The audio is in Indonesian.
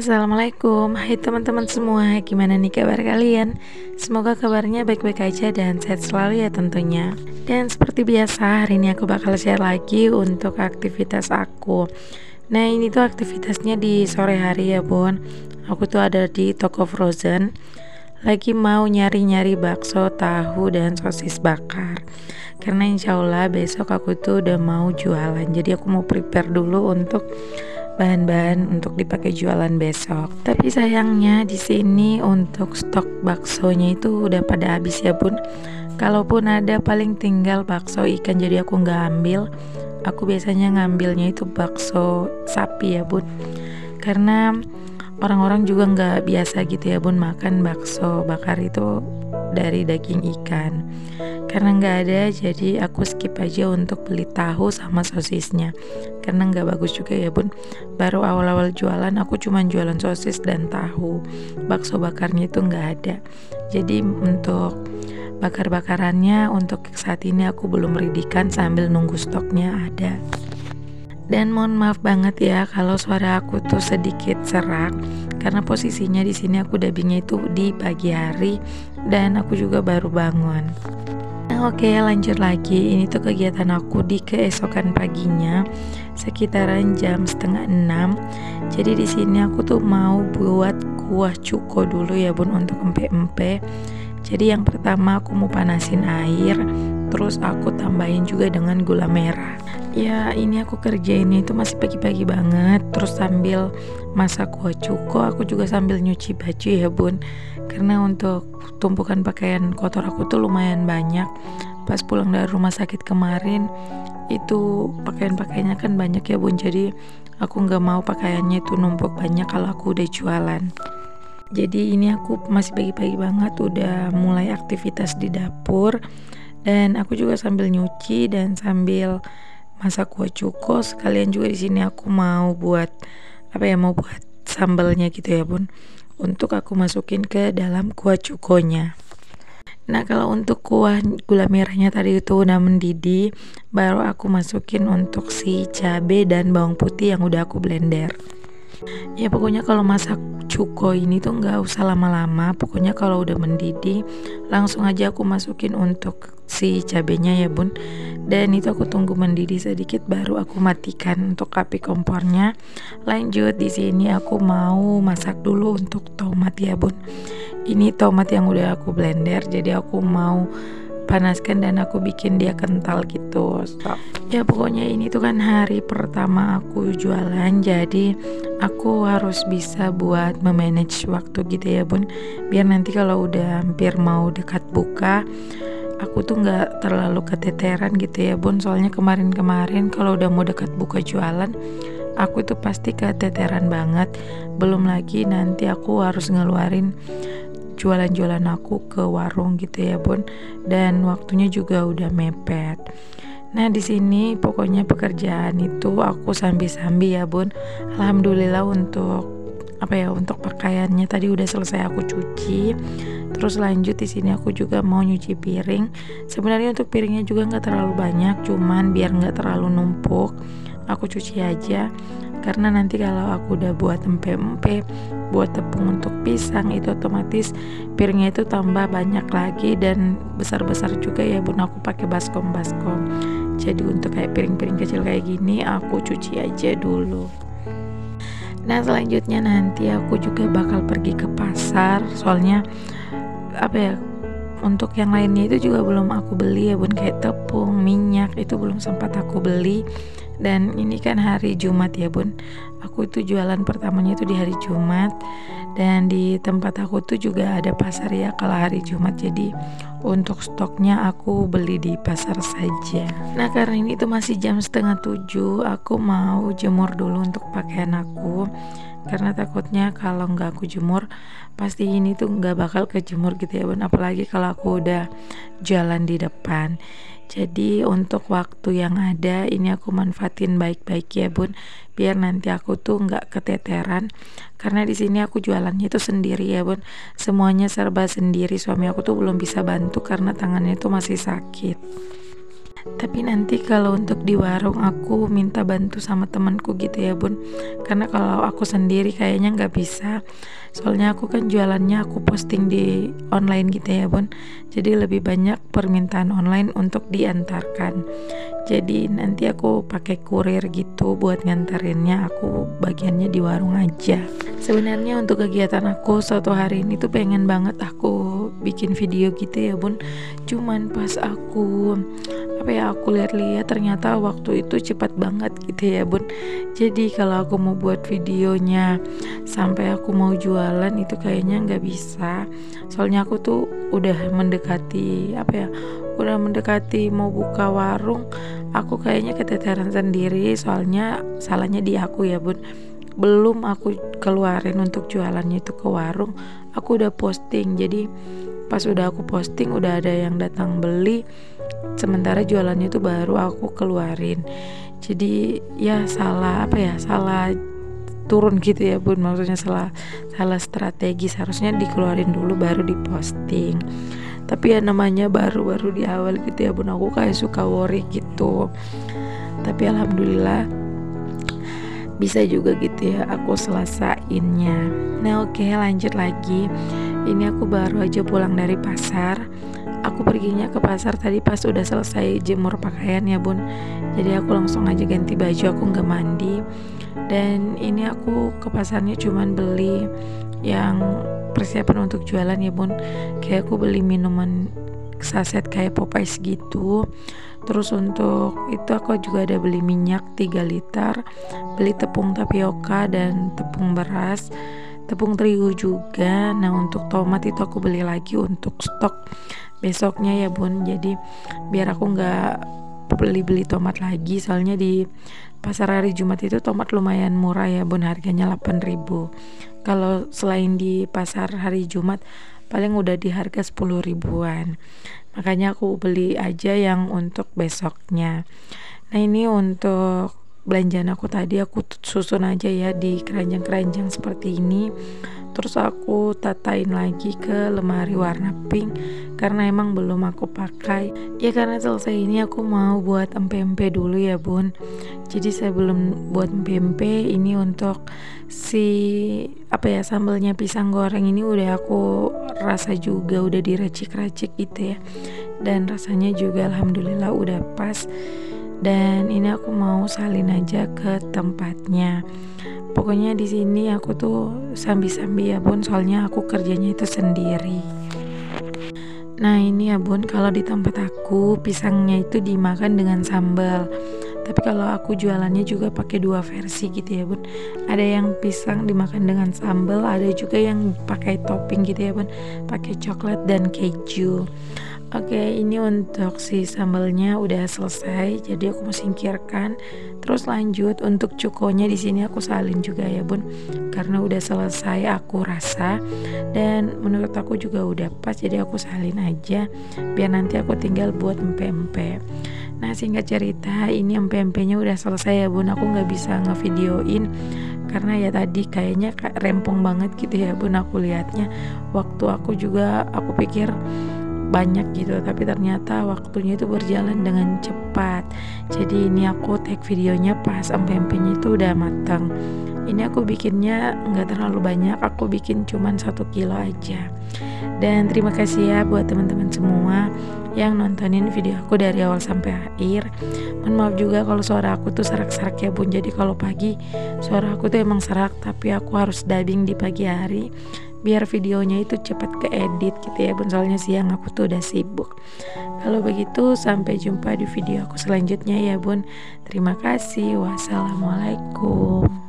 Assalamualaikum, hai teman-teman semua, gimana nih kabar kalian? Semoga kabarnya baik-baik aja dan sehat selalu ya tentunya. Dan seperti biasa, hari ini aku bakal share lagi untuk aktivitas aku. Nah ini tuh aktivitasnya di sore hari ya bun. Aku tuh ada di toko frozen, lagi mau nyari-nyari bakso, tahu, dan sosis bakar. Karena insya Allah besok aku tuh udah mau jualan, jadi aku mau prepare dulu untuk bahan-bahan untuk dipakai jualan besok. Tapi sayangnya di sini untuk stok baksonya itu udah pada habis ya bun. Kalaupun ada paling tinggal bakso ikan, jadi aku nggak ambil. Aku biasanya ngambilnya itu bakso sapi ya bun, karena orang-orang juga nggak biasa gitu ya bun makan bakso bakar itu dari daging ikan. Karena nggak ada, jadi aku skip aja untuk beli tahu sama sosisnya, karena nggak bagus juga ya bun. Baru awal-awal jualan aku cuma jualan sosis dan tahu, bakso bakarnya itu nggak ada. Jadi untuk bakar-bakarannya untuk saat ini aku belum ridikan sambil nunggu stoknya ada. Dan mohon maaf banget ya kalau suara aku tuh sedikit serak, karena posisinya di sini aku dubbingnya itu di pagi hari dan aku juga baru bangun. Nah, oke, lanjut lagi. Ini tuh kegiatan aku di keesokan paginya sekitaran jam 5:30. Jadi di sini aku tuh mau buat kuah cuko dulu ya bun untuk empe-empe. Jadi yang pertama aku mau panasin air, terus aku tambahin juga dengan gula merah. Ya ini aku kerjain itu masih pagi-pagi banget, terus sambil masak kuah cuko aku juga sambil nyuci baju ya bun. Karena untuk tumpukan pakaian kotor aku tuh lumayan banyak. Pas pulang dari rumah sakit kemarin itu pakaian-pakaiannya kan banyak ya bun, jadi aku nggak mau pakaiannya itu numpuk banyak kalau aku udah jualan. Jadi ini aku masih pagi-pagi banget udah mulai aktivitas di dapur, dan aku juga sambil nyuci dan sambil masak kuah cuko. Sekalian juga di sini aku mau buat mau buat sambalnya gitu ya bun, untuk aku masukin ke dalam kuah cukonya. Nah kalau untuk kuah gula merahnya tadi itu udah mendidih, baru aku masukin untuk si cabai dan bawang putih yang udah aku blender. Ya pokoknya kalau masak cuko ini tuh nggak usah lama-lama, pokoknya kalau udah mendidih langsung aja aku masukin untuk si cabenya ya bun. Dan itu aku tunggu mendidih sedikit baru aku matikan untuk api kompornya. Lanjut di sini aku mau masak dulu untuk tomat ya bun. Ini tomat yang udah aku blender, jadi aku mau panaskan dan aku bikin dia kental gitu. Ya pokoknya ini tuh kan hari pertama aku jualan, jadi aku harus bisa buat memanage waktu gitu ya bun, biar nanti kalau udah hampir mau dekat buka aku tuh nggak terlalu keteteran gitu ya bun. Soalnya kemarin-kemarin kalau udah mau dekat buka jualan aku tuh pasti keteteran banget, belum lagi nanti aku harus ngeluarin jualan-jualan aku ke warung gitu ya bun, dan waktunya juga udah mepet. Nah di sini pokoknya pekerjaan itu aku sambi-sambi ya bun. Alhamdulillah untuk untuk pakaiannya tadi udah selesai aku cuci. Terus lanjut di sini aku juga mau nyuci piring. Sebenarnya untuk piringnya juga nggak terlalu banyak, cuman biar nggak terlalu numpuk aku cuci aja. Karena nanti kalau aku udah buat empe-empe, buat tepung untuk pisang, itu otomatis piringnya itu tambah banyak lagi dan besar-besar juga ya bun. Aku pakai baskom. Jadi untuk kayak piring-piring kecil kayak gini aku cuci aja dulu. Nah selanjutnya nanti aku juga bakal pergi ke pasar, soalnya untuk yang lainnya itu juga belum aku beli ya bun, kayak tepung, minyak itu belum sempat aku beli. Dan ini kan hari Jumat ya bun, aku itu jualan pertamanya itu di hari Jumat, dan di tempat aku tuh juga ada pasar ya kalau hari Jumat, jadi untuk stoknya aku beli di pasar saja. Nah karena ini tuh masih jam 6:30, aku mau jemur dulu untuk pakaian aku, karena takutnya kalau nggak aku jemur pasti ini tuh nggak bakal kejemur gitu ya bun, apalagi kalau aku udah jalan di depan. Jadi untuk waktu yang ada ini aku manfaatin baik-baik ya bun, biar nanti aku tuh nggak keteteran. Karena di sini aku jualannya itu sendiri ya bun, semuanya serba sendiri. Suami aku tuh belum bisa bantu karena tangannya tuh masih sakit. Tapi nanti kalau untuk di warung aku minta bantu sama temanku gitu ya bun, karena kalau aku sendiri kayaknya nggak bisa. Soalnya aku kan jualannya aku posting di online gitu ya bun, jadi lebih banyak permintaan online untuk diantarkan. Jadi nanti aku pakai kurir gitu buat ngantarinnya, aku bagiannya di warung aja. Sebenarnya untuk kegiatan aku suatu hari ini tuh pengen banget aku bikin video gitu ya bun, cuman pas aku aku lihat-lihat ternyata waktu itu cepat banget gitu ya bun. Jadi kalau aku mau buat videonya sampai aku mau jualan itu kayaknya nggak bisa. Soalnya aku tuh udah mendekati udah mendekati mau buka warung. Aku kayaknya keteteran sendiri, soalnya salahnya di aku ya bun. Belum aku keluarin untuk jualannya itu ke warung, aku udah posting. Jadi pas udah aku posting udah ada yang datang beli, sementara jualannya itu baru aku keluarin. Jadi ya salah salah turun gitu ya bun, maksudnya salah strategi, harusnya dikeluarin dulu baru diposting. Tapi ya namanya baru di awal gitu ya bun, aku kayak suka worry gitu. Tapi alhamdulillah bisa juga gitu ya aku selesainnya. Nah oke, lanjut lagi. Ini aku baru aja pulang dari pasar. Aku perginya ke pasar tadi pas udah selesai jemur pakaian ya bun. Jadi aku langsung aja ganti baju, aku nggak mandi. Dan ini aku ke pasarnya cuman beli yang persiapan untuk jualan ya bun. Kayak aku beli minuman saset kayak Popeyes gitu. Terus untuk itu aku juga ada beli minyak 3 liter, beli tepung tapioka dan tepung beras, tepung terigu juga. Nah untuk tomat itu aku beli lagi untuk stok besoknya ya bun. Jadi biar aku nggak beli tomat lagi, soalnya di pasar hari Jumat itu tomat lumayan murah ya bun, harganya 8.000. Kalau selain di pasar hari Jumat paling udah di harga 10 ribuan. Makanya aku beli aja yang untuk besoknya. Nah ini untuk belanjaan aku tadi aku susun aja ya di keranjang-keranjang seperti ini. Terus aku tatain lagi ke lemari warna pink karena emang belum aku pakai. Ya karena selesai ini aku mau buat empempe dulu ya bun. Jadi saya belum buat empempe. Ini untuk sambalnya pisang goreng ini udah aku rasa juga, udah diracik-racik gitu ya. Dan rasanya juga alhamdulillah udah pas. Dan ini aku mau salin aja ke tempatnya. Pokoknya di sini aku tuh sambi-sambi ya bun, soalnya aku kerjanya itu sendiri. Nah ini ya bun, kalau di tempat aku pisangnya itu dimakan dengan sambal. Tapi kalau aku jualannya juga pakai 2 versi gitu ya bun. Ada yang pisang dimakan dengan sambal, ada juga yang pakai topping gitu ya bun, pakai coklat dan keju. Oke, ini untuk si sambalnya udah selesai, jadi aku mau singkirkan. Terus lanjut untuk cukonya di sini aku salin juga ya bun, karena udah selesai aku rasa dan menurut aku juga udah pas, jadi aku salin aja biar nanti aku tinggal buat empempe. Nah singkat cerita ini empempenya udah selesai ya bun, aku nggak bisa ngevideoin karena ya tadi kayaknya rempong banget gitu ya bun, aku lihatnya waktu aku pikir banyak gitu, tapi ternyata waktunya itu berjalan dengan cepat. Jadi ini aku take videonya pas empempenya itu udah matang. Ini aku bikinnya nggak terlalu banyak, aku bikin cuman 1 kilo aja. Dan terima kasih ya buat teman-teman semua yang nontonin video aku dari awal sampai akhir. Mohon maaf juga kalau suara aku tuh serak-serak ya bun. Jadi kalau pagi suara aku tuh emang serak, tapi aku harus dubbing di pagi hari biar videonya itu cepat keedit gitu ya bun, soalnya siang aku tuh udah sibuk. Kalau begitu sampai jumpa di video aku selanjutnya ya bun. Terima kasih. Wassalamualaikum.